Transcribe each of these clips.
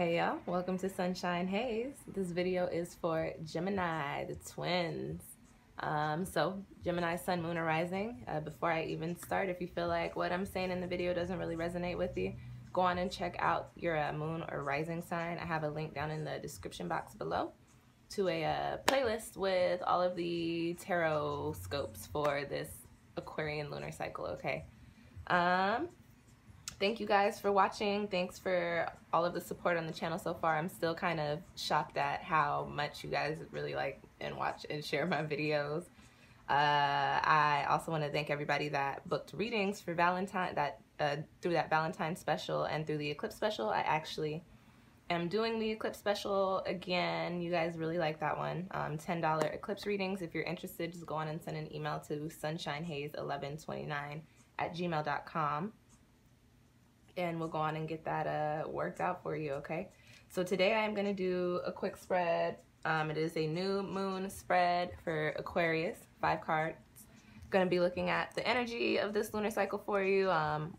Hey y'all, welcome to Sunshine Haze. This video is for Gemini, the twins. Gemini sun, moon, or rising. Before I even start, if you feel like what I'm saying in the video doesn't really resonate with you, go on and check out your moon or rising sign. I have a link down in the description box below to a playlist with all of the tarot scopes for this Aquarian lunar cycle, okay? Thank you guys for watching. Thanks for all of the support on the channel so far. I'm still kind of shocked at how much you guys really like and watch and share my videos. I also want to thank everybody that booked readings for Valentine, through that Valentine special and through the eclipse special. I actually am doing the eclipse special again. You guys really like that one. $10 eclipse readings. If you're interested, just go on and send an email to sunshinehaze1129@gmail.com. and we'll go on and get that worked out for you, okay? So today I am going to do a quick spread. It is a new moon spread for Aquarius, 5 cards. Going to be looking at the energy of this lunar cycle for you,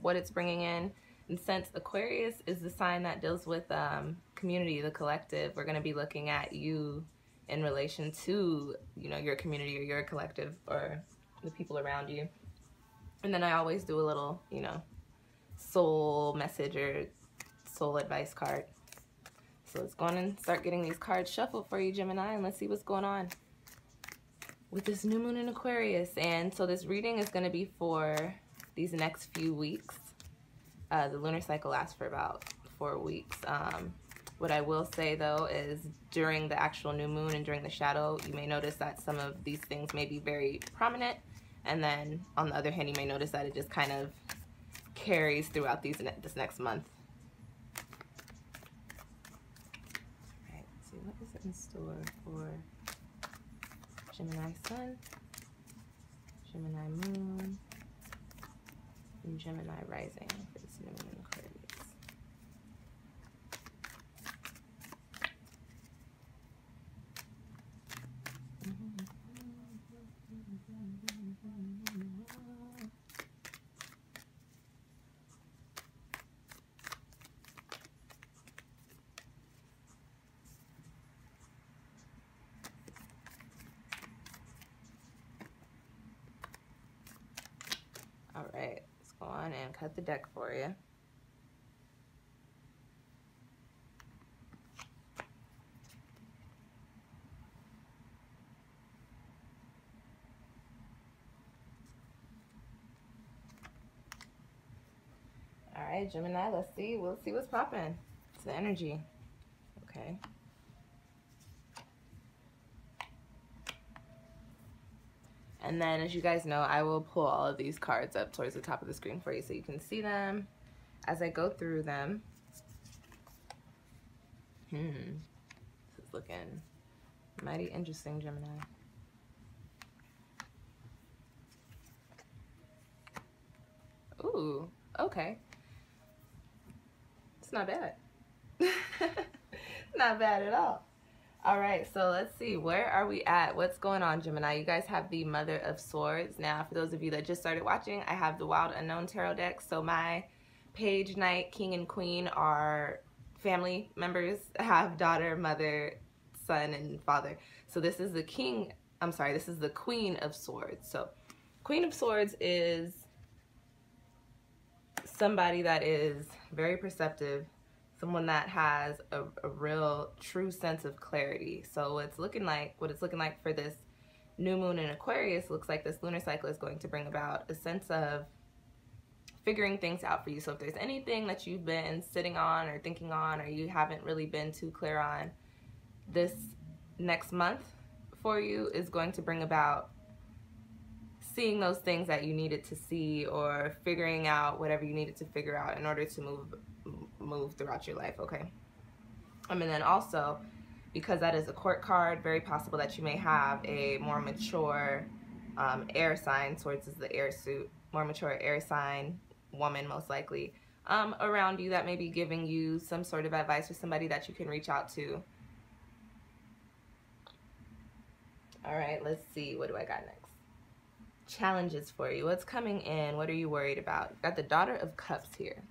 what it's bringing in. And since Aquarius is the sign that deals with community, the collective, we're going to be looking at you in relation to, you know, your community or your collective or the people around you. And then I always do a little, you know, soul message or soul advice card. So let's go on and start getting these cards shuffled for you, Gemini, and let's see what's going on with this new moon in Aquarius. And so this reading is going to be for these next few weeks. The lunar cycle lasts for about 4 weeks. What I will say though is during the actual new moon and during the shadow, you may notice that some of these things may be very prominent, and then on the other hand you may notice that it just kind of carries throughout this next month. All right, let's see what is in store for Gemini sun, Gemini moon, and Gemini rising for this new moon in Aquarius. All right, let's go on and cut the deck for you. All right, Gemini, let's see. We'll see what's popping. It's the energy. Okay. And then, as you guys know, I will pull all of these cards up towards the top of the screen for you so you can see them as I go through them. This is looking mighty interesting, Gemini. Ooh, okay. It's not bad. Not bad at all. All right, so let's see, where are we at? What's going on, Gemini? You guys have the Mother of Swords. Now, for those of you that just started watching, I have the Wild Unknown Tarot deck. So my page, knight, king, and queen are family members. I have daughter, mother, son, and father. So this is the king, I'm sorry, this is the Queen of Swords. So Queen of Swords is somebody that is very perceptive, someone that has a real true sense of clarity. So what it's looking like for this new moon in Aquarius looks like this lunar cycle is going to bring about a sense of figuring things out for you. So if there's anything that you've been sitting on or thinking on, or you haven't really been too clear on, this next month for you is going to bring about seeing those things that you needed to see, or figuring out whatever you needed to figure out in order to move throughout your life, okay? And then also, because that is a court card, very possible that you may have a more mature air sign. Swords is the air suit, more mature air sign woman, most likely, around you that may be giving you some sort of advice, or somebody that you can reach out to. All right, let's see, what do I got next? Challenges for you. What's coming in? What are you worried about? Got the Daughter of Cups here.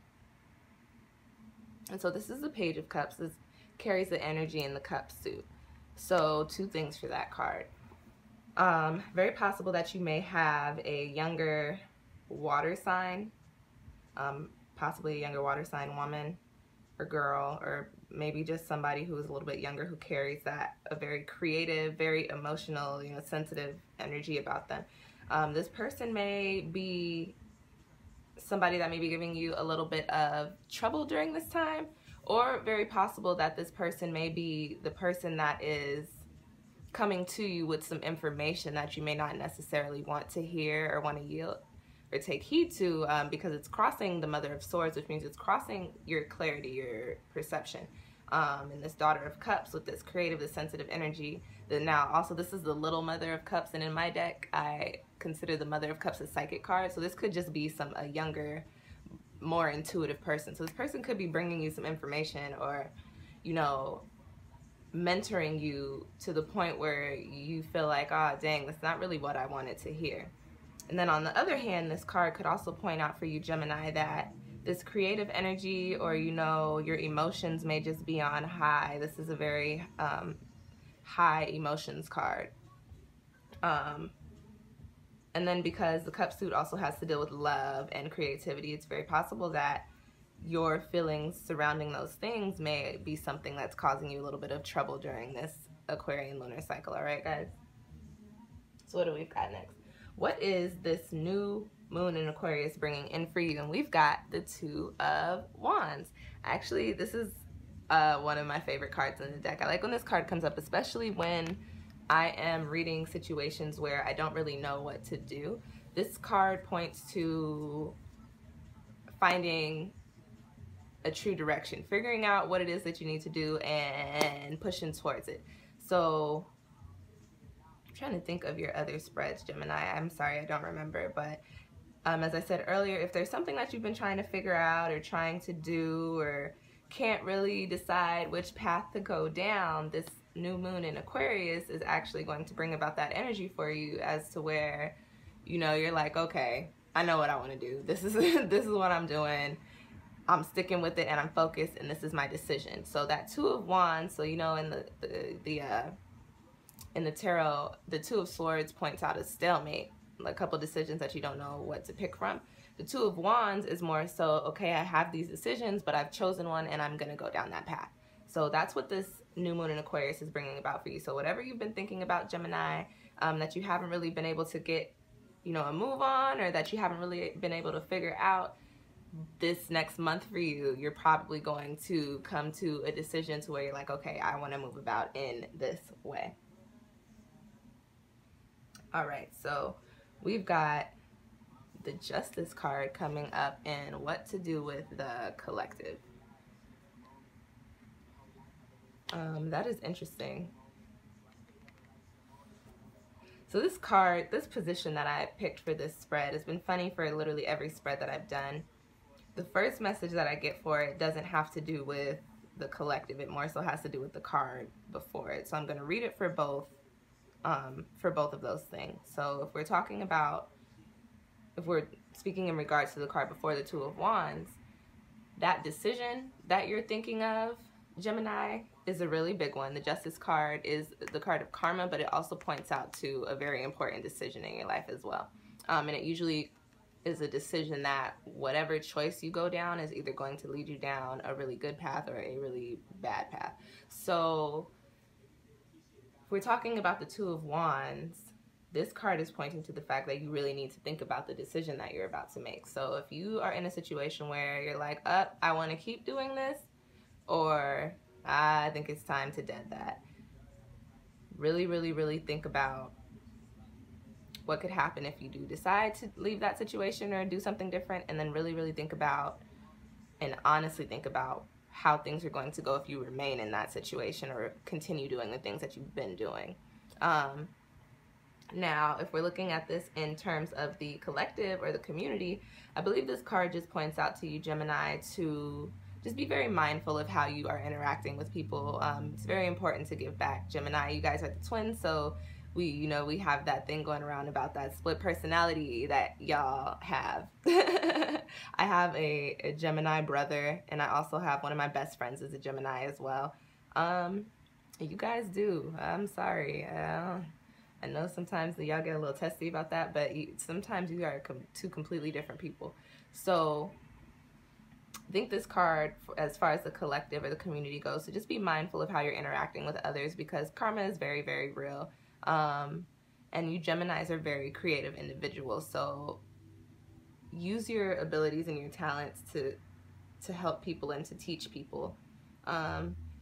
And so this is the Page of Cups. This carries the energy in the cup suit. So 2 things for that card. Very possible that you may have a younger water sign, possibly a younger water sign woman or girl, or maybe just somebody who is a little bit younger who carries that a very creative, very emotional, you know, sensitive energy about them. This person may be somebody that may be giving you a little bit of trouble during this time, or very possible that this person may be the person that is coming to you with some information that you may not necessarily want to hear or want to yield or take heed to, because it's crossing the Mother of Swords, which means it's crossing your clarity, your perception. And this Daughter of Cups with this creative, this sensitive energy. That now also this is the little Mother of Cups, and in my deck I consider the Mother of Cups a psychic card. So this could just be a younger, more intuitive person. So this person could be bringing you some information, or, you know, mentoring you to the point where you feel like, oh dang, that's not really what I wanted to hear. And then on the other hand, this card could also point out for you, Gemini, that this creative energy, or, you know, your emotions may just be on high. This is a very high emotions card. And then because the cup suit also has to deal with love and creativity, it's very possible that your feelings surrounding those things may be something that's causing you a little bit of trouble during this Aquarian lunar cycle. All right, guys? So what do we got next? What is this new moon in Aquarius bringing in for you? And we've got the Two of Wands. Actually, this is one of my favorite cards in the deck. I like when this card comes up, especially when I am reading situations where I don't really know what to do. This card points to finding a true direction, figuring out what it is that you need to do and pushing towards it. So I'm trying to think of your other spreads, Gemini. I'm sorry, I don't remember, but as I said earlier, if there's something that you've been trying to figure out or trying to do, or can't really decide which path to go down, this new moon in Aquarius is actually going to bring about that energy for you, as to where, you know, you're like, okay, I know what I want to do. This is this is what I'm doing. I'm sticking with it, and I'm focused, and this is my decision. So that Two of Wands, so, you know, in the tarot, the Two of Swords points out a stalemate, a couple decisions that you don't know what to pick from. The Two of Wands is more so, okay, I have these decisions, but I've chosen one, and I'm going to go down that path. So that's what this new moon in Aquarius is bringing about for you. So whatever you've been thinking about, Gemini, that you haven't really been able to get, you know, a move on, or that you haven't really been able to figure out, this next month for you, you're probably going to come to a decision to where you're like, okay, I want to move about in this way. All right, so we've got the Justice card coming up, and what to do with the collective. That is interesting. So this card, this position that I picked for this spread has been funny for literally every spread that I've done. The first message that I get for it doesn't have to do with the collective. It more so has to do with the card before it. So I'm going to read it for both of those things. So if we're talking about, if we're speaking in regards to the card before, the Two of Wands, that decision that you're thinking of, Gemini, is a really big one. The Justice card is the card of karma, but it also points out to a very important decision in your life as well. And it usually is a decision that whatever choice you go down is either going to lead you down a really good path or a really bad path. So if we're talking about the Two of Wands, this card is pointing to the fact that you really need to think about the decision that you're about to make. So if you are in a situation where you're like, I want to keep doing this, or I think it's time to dead that, really, really, really think about what could happen if you do decide to leave that situation or do something different, and then really, really think about and honestly think about how things are going to go if you remain in that situation or continue doing the things that you've been doing. Now, if we're looking at this in terms of the collective or the community, I believe this card just points out to you, Gemini, to just be very mindful of how you are interacting with people. It's very important to give back, Gemini. You guys are the twins, so we have that thing going around about that split personality that y'all have. I have a Gemini brother, and I also have one of my best friends is a Gemini as well. You guys do. I'm sorry. I know sometimes y'all get a little testy about that, but sometimes you are two completely different people. So I think this card, as far as the collective or the community goes, so just be mindful of how you're interacting with others, because karma is very, very real. And you Geminis are very creative individuals, so use your abilities and your talents to help people and to teach people.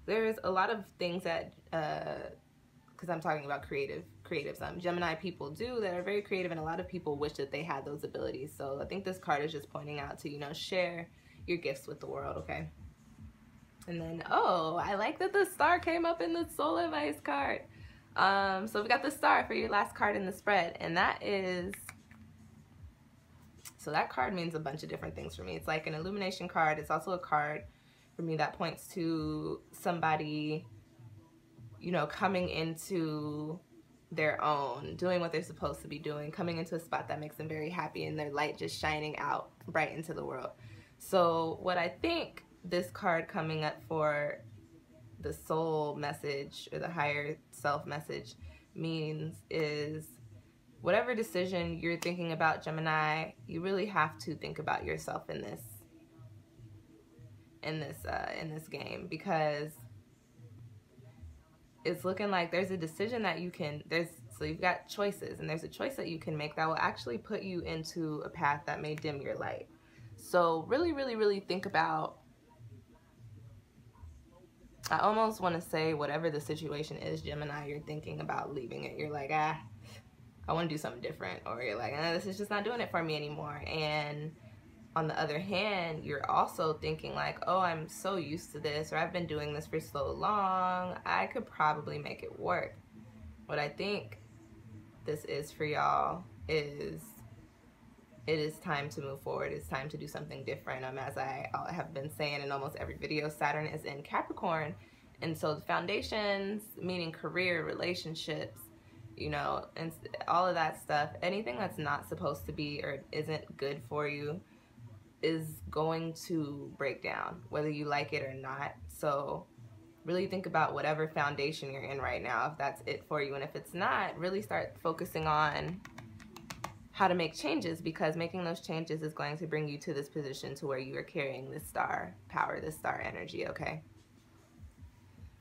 There's a lot of things that, because I'm talking about creatives, Gemini people do that are very creative, and a lot of people wish that they had those abilities. So I think this card is just pointing out to, share your gifts with the world, okay? And then, oh, I like that the star came up in the soul advice card. So we got the star for your last card in the spread, and that is, so that card means a bunch of different things for me. It's like an illumination card. It's also a card for me that points to somebody, coming into their own, doing what they're supposed to be doing, coming into a spot that makes them very happy, and their light just shining out bright into the world. So what I think this card coming up for the soul message or the higher self message means is, whatever decision you're thinking about, Gemini, you really have to think about yourself in this game, because it's looking like there's a decision that you can, so you've got choices, and there's a choice that you can make that will actually put you into a path that may dim your light. So really, really, really think about, I almost want to say, whatever the situation is, Gemini, you're thinking about leaving it. You're like, I want to do something different. Or you're like, this is just not doing it for me anymore. And on the other hand, you're also thinking like, oh, I'm so used to this, or I've been doing this for so long, I could probably make it work. What I think this is for y'all is, it is time to move forward. It's time to do something different. As I have been saying in almost every video, Saturn is in Capricorn. And so the foundations, meaning career, relationships, and all of that stuff, anything that's not supposed to be or isn't good for you is going to break down, whether you like it or not. So really think about whatever foundation you're in right now, if that's it for you. And if it's not, really start focusing on how to make changes, because making those changes is going to bring you to this position to where you are carrying this star power, this star energy, okay?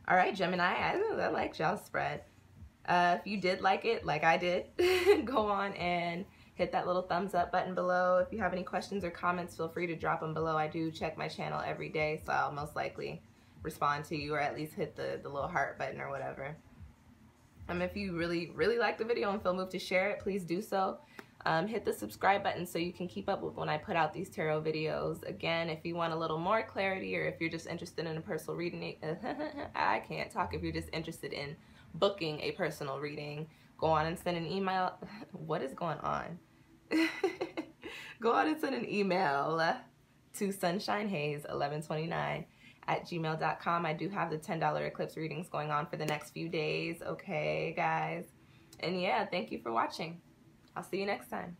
All right, Gemini, I liked y'all's spread. If you did like it, like I did, go on and hit that little thumbs up button below. If you have any questions or comments, feel free to drop them below. I do check my channel every day, so I'll most likely respond to you, or at least hit the little heart button or whatever. If you really, really like the video and feel moved to share it, please do so. Hit the subscribe button so you can keep up with when I put out these tarot videos. Again, if you want a little more clarity, or if you're just interested in a personal reading, I can't talk. If you're just interested in booking a personal reading, go on and send an email. What is going on? Go on and send an email to sunshinehaze1129@gmail.com. I do have the $10 eclipse readings going on for the next few days. Okay, guys. And yeah, thank you for watching. I'll see you next time.